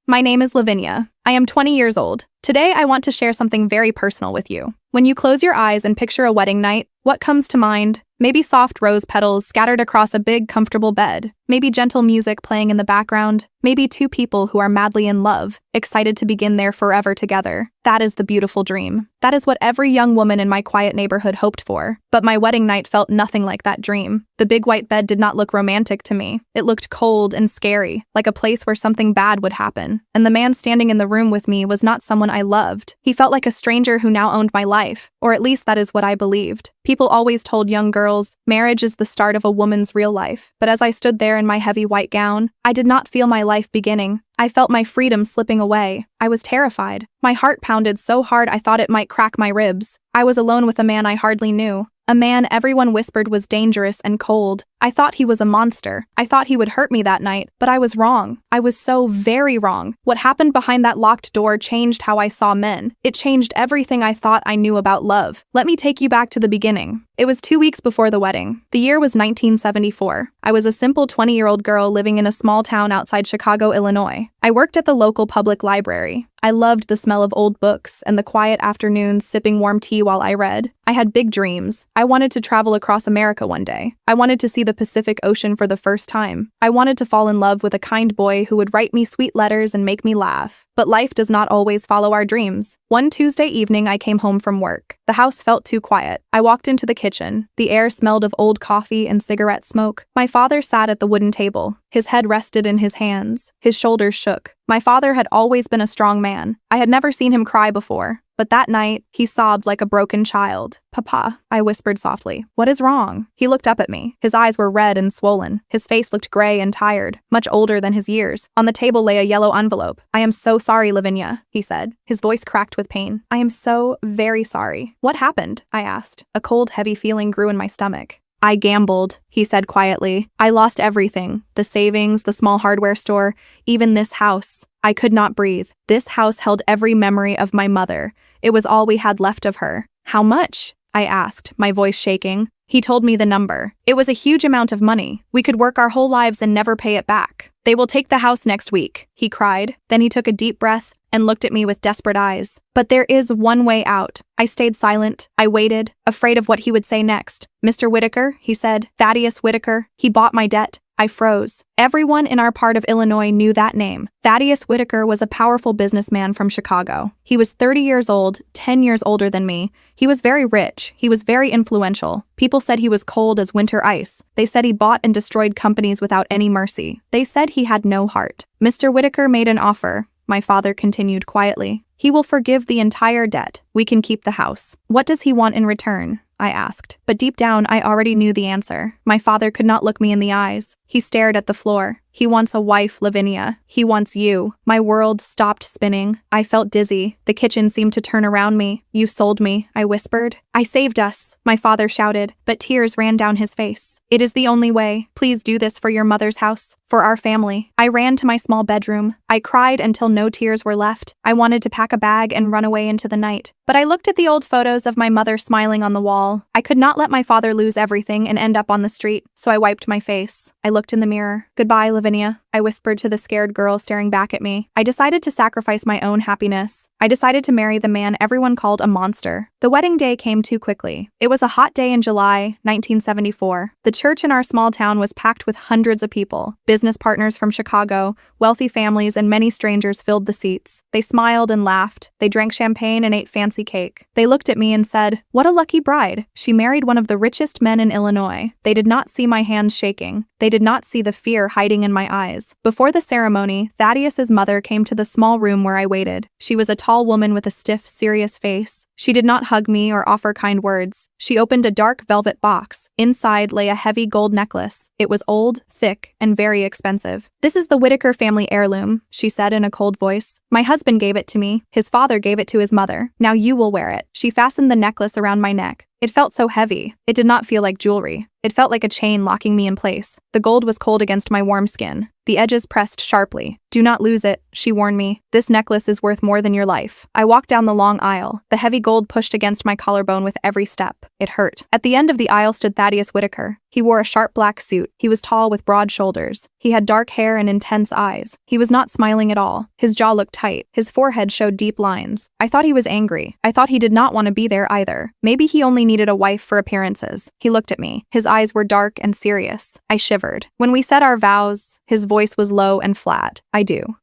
My name is Lavinia. I am 20 years old. Today, I want to share something very personal with you. When you close your eyes and picture a wedding night, what comes to mind? Maybe soft rose petals scattered across a big, comfortable bed. Maybe gentle music playing in the background. Maybe two people who are madly in love, excited to begin their forever together. That is the beautiful dream. That is what every young woman in my quiet neighborhood hoped for. But my wedding night felt nothing like that dream. The big white bed did not look romantic to me. It looked cold and scary, like a place where something bad would happen. And the man standing in the room with me was not someone I loved. He felt like a stranger who now owned my life, or at least that is what I believed. People always told young girls, marriage is the start of a woman's real life. But as I stood there in my heavy white gown, I did not feel my life beginning. I felt my freedom slipping away. I was terrified. My heart pounded so hard I thought it might crack my ribs. I was alone with a man I hardly knew. A man everyone whispered was dangerous and cold. I thought he was a monster. I thought he would hurt me that night, but I was wrong. I was so very wrong. What happened behind that locked door changed how I saw men. It changed everything I thought I knew about love. Let me take you back to the beginning. It was 2 weeks before the wedding. The year was 1974. I was a simple 20-year-old girl living in a small town outside Chicago, Illinois. I worked at the local public library. I loved the smell of old books and the quiet afternoons sipping warm tea while I read. I had big dreams. I wanted to travel across America one day. I wanted to see the Pacific Ocean for the first time. I wanted to fall in love with a kind boy who would write me sweet letters and make me laugh. But life does not always follow our dreams. One Tuesday evening, I came home from work. The house felt too quiet. I walked into the kitchen. The air smelled of old coffee and cigarette smoke. My father sat at the wooden table. His head rested in his hands. His shoulders shook. My father had always been a strong man. I had never seen him cry before. But that night, he sobbed like a broken child. "Papa," I whispered softly. "What is wrong?" He looked up at me. His eyes were red and swollen. His face looked gray and tired, much older than his years. On the table lay a yellow envelope. "I am so sorry, Lavinia," he said. His voice cracked with pain. "I am so very sorry." "What happened?" I asked. A cold, heavy feeling grew in my stomach. "I gambled," he said quietly. "I lost everything. The savings, the small hardware store, even this house. I could not breathe. This house held every memory of my mother. It was all we had left of her." "How much?" I asked, my voice shaking. He told me the number. It was a huge amount of money. We could work our whole lives and never pay it back. "They will take the house next week," he cried. Then he took a deep breath and looked at me with desperate eyes. "But there is one way out." I stayed silent. I waited, afraid of what he would say next. "Mr. Whitaker," he said. "Thaddeus Whitaker. He bought my debt." I froze. Everyone in our part of Illinois knew that name. Thaddeus Whitaker was a powerful businessman from Chicago. He was 30 years old, 10 years older than me. He was very rich. He was very influential. People said he was cold as winter ice. They said he bought and destroyed companies without any mercy. They said he had no heart. "Mr. Whitaker made an offer," my father continued quietly. "He will forgive the entire debt. We can keep the house." "What does he want in return?" I asked. But deep down, I already knew the answer. My father could not look me in the eyes. He stared at the floor. "He wants a wife, Lavinia. He wants you." My world stopped spinning. I felt dizzy. The kitchen seemed to turn around me. "You sold me," I whispered. "I saved us," my father shouted, but tears ran down his face. "It is the only way. Please do this for your mother's house, for our family." I ran to my small bedroom. I cried until no tears were left. I wanted to pack a bag and run away into the night. But I looked at the old photos of my mother smiling on the wall. I could not let my father lose everything and end up on the street, so I wiped my face. I looked in the mirror. "Goodbye, Lavinia," I whispered to the scared girl staring back at me. I decided to sacrifice my own happiness. I decided to marry the man everyone called a monster. The wedding day came too quickly. It was a hot day in July, 1974. The church in our small town was packed with hundreds of people. Business partners from Chicago, wealthy families, and many strangers filled the seats. They smiled and laughed. They drank champagne and ate fancy cake. They looked at me and said, "What a lucky bride. She married one of the richest men in Illinois." They did not see my hands shaking. They did not see the fear hiding in my eyes. Before the ceremony, Thaddeus's mother came to the small room where I waited. She was a tall woman with a stiff, serious face. She did not hug me or offer kind words. She opened a dark velvet box. Inside lay a heavy gold necklace. It was old, thick, and very expensive. "This is the Whitaker family heirloom," she said in a cold voice. "My husband gave it to me. His father gave it to his mother. Now you will wear it." She fastened the necklace around my neck. It felt so heavy. It did not feel like jewelry. It felt like a chain locking me in place. The gold was cold against my warm skin. the edges pressed sharply. "Do not lose it," she warned me. "This necklace is worth more than your life." I walked down the long aisle. The heavy gold pushed against my collarbone with every step. It hurt. At the end of the aisle stood Thaddeus Whitaker. He wore a sharp black suit. He was tall with broad shoulders. He had dark hair and intense eyes. He was not smiling at all. His jaw looked tight. His forehead showed deep lines. I thought he was angry. I thought he did not want to be there either. Maybe he only needed a wife for appearances. He looked at me. His eyes were dark and serious. I shivered. "When we said our vows," his voice was low and flat. I do.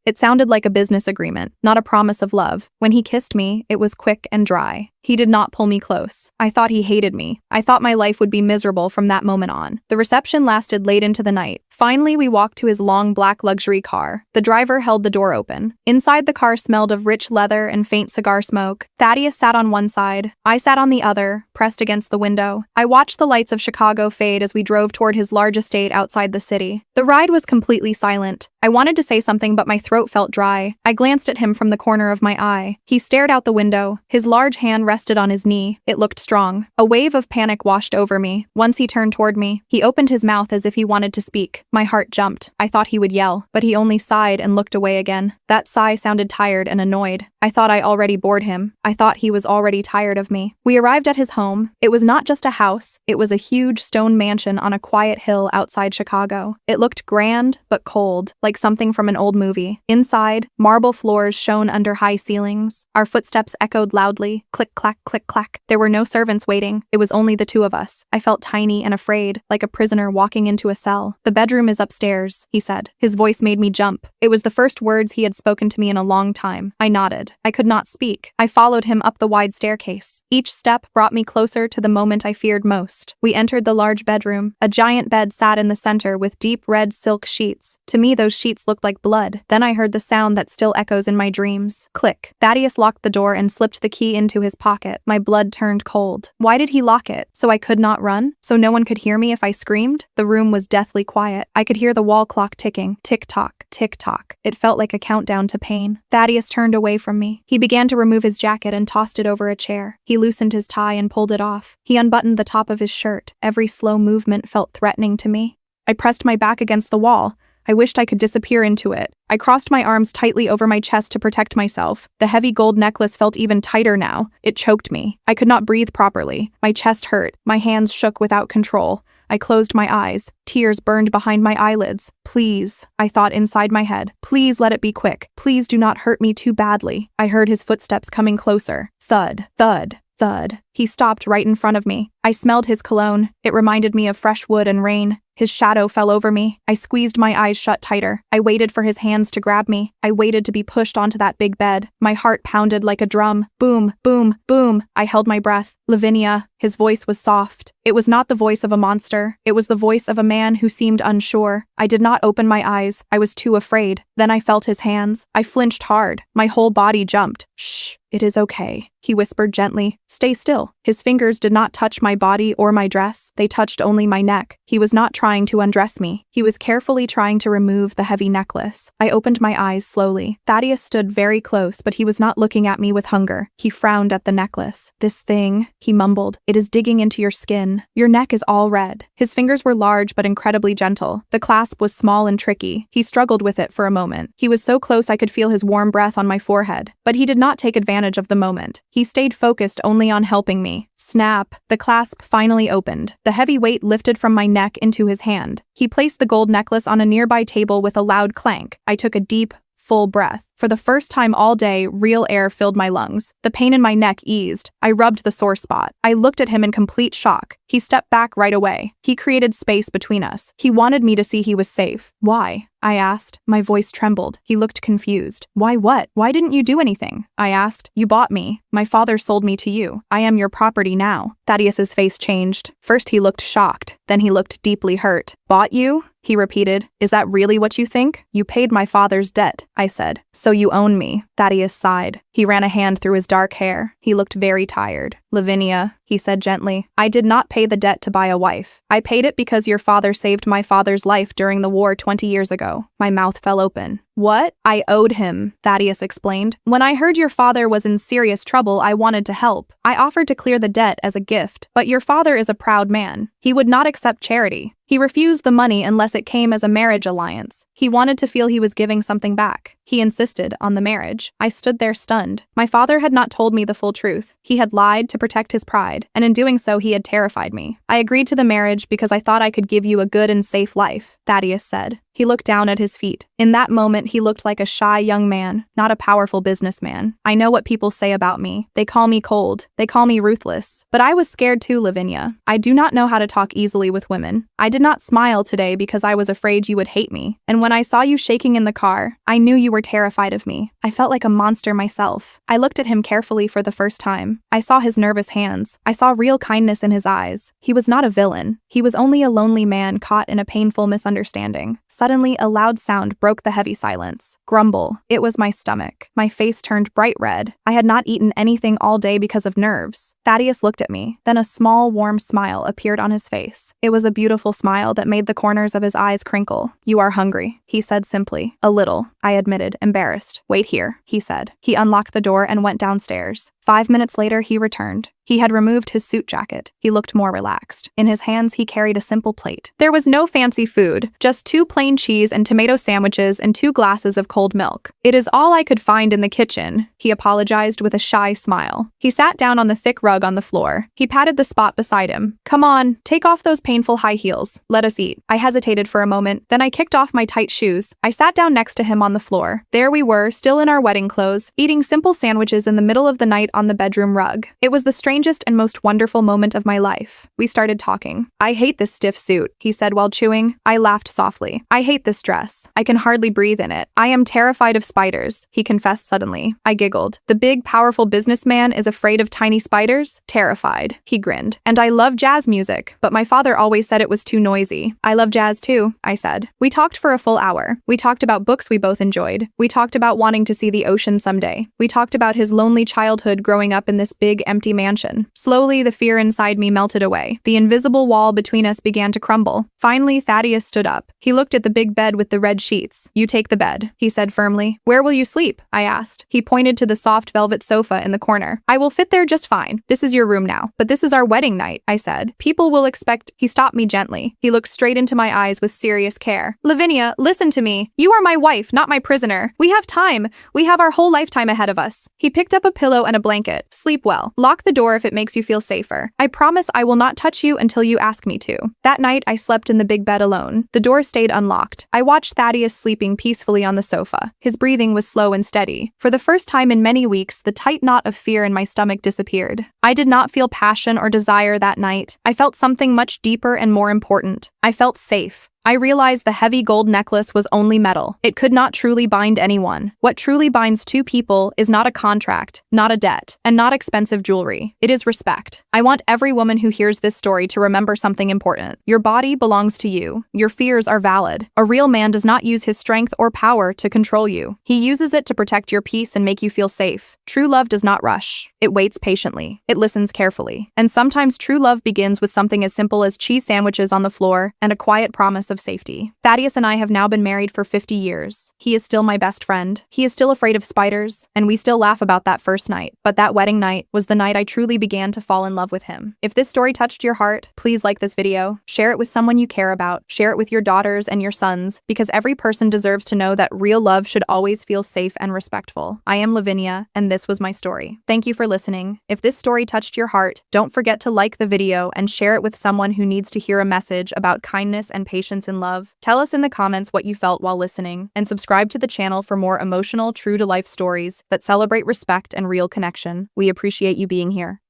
It sounded like a business agreement, not a promise of love. When he kissed me, it was quick and dry. He did not pull me close. I thought he hated me. I thought my life would be miserable from that moment on. The reception lasted late into the night. Finally, we walked to his long black luxury car. The driver held the door open. Inside, the car smelled of rich leather and faint cigar smoke. Thaddeus sat on one side. I sat on the other, pressed against the window. I watched the lights of Chicago fade as we drove toward his large estate outside the city. The ride was completely silent. I wanted to say something, but my throat felt dry. I glanced at him from the corner of my eye. He stared out the window. His large hand rested on his knee. It looked strong. A wave of panic washed over me. Once he turned toward me. He opened his mouth as if he wanted to speak. My heart jumped. I thought he would yell, but he only sighed and looked away again. That sigh sounded tired and annoyed. I thought I already bored him. I thought he was already tired of me. We arrived at his home. It was not just a house. It was a huge stone mansion on a quiet hill outside Chicago. It looked grand, but cold, like something from an old movie. Inside, marble floors shone under high ceilings. Our footsteps echoed loudly. Click, clack, click, clack. There were no servants waiting. It was only the two of us. I felt tiny and afraid, like a prisoner walking into a cell. "The bedroom is upstairs," he said. His voice made me jump. It was the first words he had spoken to me in a long time. I nodded. I could not speak. I followed him up the wide staircase. Each step brought me closer to the moment I feared most. We entered the large bedroom. A giant bed sat in the center with deep red silk sheets. To me, those sheets looked like blood. Then I heard the sound that still echoes in my dreams. Click. Thaddeus locked the door and slipped the key into his pocket. My blood turned cold. Why did he lock it? So I could not run? So no one could hear me if I screamed? The room was deathly quiet. I could hear the wall clock ticking. Tick-tock, tick-tock. It felt like a countdown to pain. Thaddeus turned away from me. He began to remove his jacket and tossed it over a chair. He loosened his tie and pulled it off. He unbuttoned the top of his shirt. Every slow movement felt threatening to me. I pressed my back against the wall. I wished I could disappear into it. I crossed my arms tightly over my chest to protect myself. The heavy gold necklace felt even tighter now. It choked me. I could not breathe properly. My chest hurt. My hands shook without control. I closed my eyes. Tears burned behind my eyelids. "Please," I thought inside my head. "Please let it be quick. Please do not hurt me too badly." I heard his footsteps coming closer. Thud, thud, thud. He stopped right in front of me. I smelled his cologne. It reminded me of fresh wood and rain. His shadow fell over me. I squeezed my eyes shut tighter. I waited for his hands to grab me. I waited to be pushed onto that big bed. My heart pounded like a drum. Boom, boom, boom. I held my breath. "Lavinia." His voice was soft. It was not the voice of a monster. It was the voice of a man who seemed unsure. I did not open my eyes. I was too afraid. Then I felt his hands. I flinched hard. My whole body jumped. "Shh, it is okay," he whispered gently. "Stay still." His fingers did not touch my body or my dress. They touched only my neck. He was not trying to undress me. He was carefully trying to remove the heavy necklace. I opened my eyes slowly. Thaddeus stood very close, but he was not looking at me with hunger. He frowned at the necklace. "This thing," he mumbled, "it is digging into your skin. Your neck is all red." His fingers were large but incredibly gentle. The clasp was small and tricky. He struggled with it for a moment. He was so close I could feel his warm breath on my forehead. But he did not take advantage of the moment. He stayed focused only on helping me. Snap. The clasp finally opened. The heavy weight lifted from my neck into his hand. He placed the gold necklace on a nearby table with a loud clank. I took a deep, full breath. For the first time all day, real air filled my lungs. The pain in my neck eased. I rubbed the sore spot. I looked at him in complete shock. He stepped back right away. He created space between us. He wanted me to see he was safe. "Why?" I asked. My voice trembled. He looked confused. "Why what? Why didn't you do anything?" I asked. "You bought me. My father sold me to you. I am your property now." Thaddeus's face changed. First he looked shocked. Then he looked deeply hurt. "Bought you?" he repeated. "Is that really what you think?" "You paid my father's debt," I said. "So you own me." Thaddeus sighed. He ran a hand through his dark hair. He looked very tired. "Lavinia," he said gently, "I did not pay the debt to buy a wife. I paid it because your father saved my father's life during the war 20 years ago." My mouth fell open. "What?" "I owed him," Thaddeus explained. "When I heard your father was in serious trouble, I wanted to help. I offered to clear the debt as a gift. But your father is a proud man. He would not accept charity. He refused the money unless it came as a marriage alliance. He wanted to feel he was giving something back. He insisted on the marriage. I stood there stunned. My father had not told me the full truth. He had lied to protect his pride, and in doing so he had terrified me. I agreed to the marriage because I thought I could give you a good and safe life, Thaddeus said. He looked down at his feet. In that moment, he looked like a shy young man, not a powerful businessman. I know what people say about me. They call me cold. They call me ruthless. But I was scared too, Lavinia. I do not know how to talk easily with women. I did not smile today because I was afraid you would hate me. And when I saw you shaking in the car, I knew you were terrified of me. I felt like a monster myself. I looked at him carefully for the first time. I saw his nervous hands. I saw real kindness in his eyes. He was not a villain. He was only a lonely man caught in a painful misunderstanding. Suddenly, a loud sound broke the heavy silence. Grumble. It was my stomach. My face turned bright red. I had not eaten anything all day because of nerves. Thaddeus looked at me. Then a small, warm smile appeared on his face. It was a beautiful smile that made the corners of his eyes crinkle. You are hungry, he said simply. A little, I admitted, embarrassed. Wait here, he said. He unlocked the door and went downstairs. 5 minutes later, he returned. He had removed his suit jacket. He looked more relaxed. In his hands, he carried a simple plate. There was no fancy food, just 2 plain cheese and tomato sandwiches and 2 glasses of cold milk. It is all I could find in the kitchen, he apologized with a shy smile. He sat down on the thick rug on the floor. He patted the spot beside him. Come on, take off those painful high heels. Let us eat. I hesitated for a moment, then I kicked off my tight shoes. I sat down next to him on the floor. There we were, still in our wedding clothes, eating simple sandwiches in the middle of the night on the bedroom rug. It was the strangest and most wonderful moment of my life. We started talking. I hate this stiff suit, he said while chewing. I laughed softly. I hate this dress. I can hardly breathe in it. I am terrified of spiders, he confessed suddenly. I giggled. The big, powerful businessman is afraid of tiny spiders? Terrified. He grinned. And I love jazz music, but my father always said it was too noisy. I love jazz too, I said. We talked for a full hour. We talked about books we both enjoyed. We talked about wanting to see the ocean someday. We talked about his lonely childhood growing up in this big, empty mansion. Slowly, the fear inside me melted away. The invisible wall between us began to crumble. Finally, Thaddeus stood up. He looked at the big bed with the red sheets. You take the bed, he said firmly. Where will you sleep? I asked. He pointed to the soft velvet sofa in the corner. I will fit there just fine. This is your room now. But this is our wedding night, I said. People will expect— He stopped me gently. He looked straight into my eyes with serious care. Lavinia, listen to me. You are my wife, not my prisoner. We have time. We have our whole lifetime ahead of us. He picked up a pillow and a blanket. Sleep well. Lock the door if it makes you feel safer. I promise I will not touch you until you ask me to. That night, I slept in the big bed alone. The door stayed unlocked. I watched Thaddeus sleeping peacefully on the sofa. His breathing was slow and steady. For the first time in many weeks, the tight knot of fear in my stomach disappeared. I did not feel passion or desire that night. I felt something much deeper and more important. I felt safe. I realized the heavy gold necklace was only metal. It could not truly bind anyone. What truly binds 2 people is not a contract, not a debt, and not expensive jewelry. It is respect. I want every woman who hears this story to remember something important. Your body belongs to you. Your fears are valid. A real man does not use his strength or power to control you. He uses it to protect your peace and make you feel safe. True love does not rush. It waits patiently. It listens carefully. And sometimes true love begins with something as simple as cheese sandwiches on the floor and a quiet promise of safety. Thaddeus and I have now been married for 50 years. He is still my best friend. He is still afraid of spiders, and we still laugh about that first night. But that wedding night was the night I truly began to fall in love with him. If this story touched your heart, please like this video, share it with someone you care about, share it with your daughters and your sons, because every person deserves to know that real love should always feel safe and respectful. I am Lavinia, and this was my story. Thank you for listening. If this story touched your heart, don't forget to like the video and share it with someone who needs to hear a message about kindness and patience in love. Tell us in the comments what you felt while listening, and subscribe to the channel for more emotional, true-to-life stories that celebrate respect and real connection. We appreciate you being here.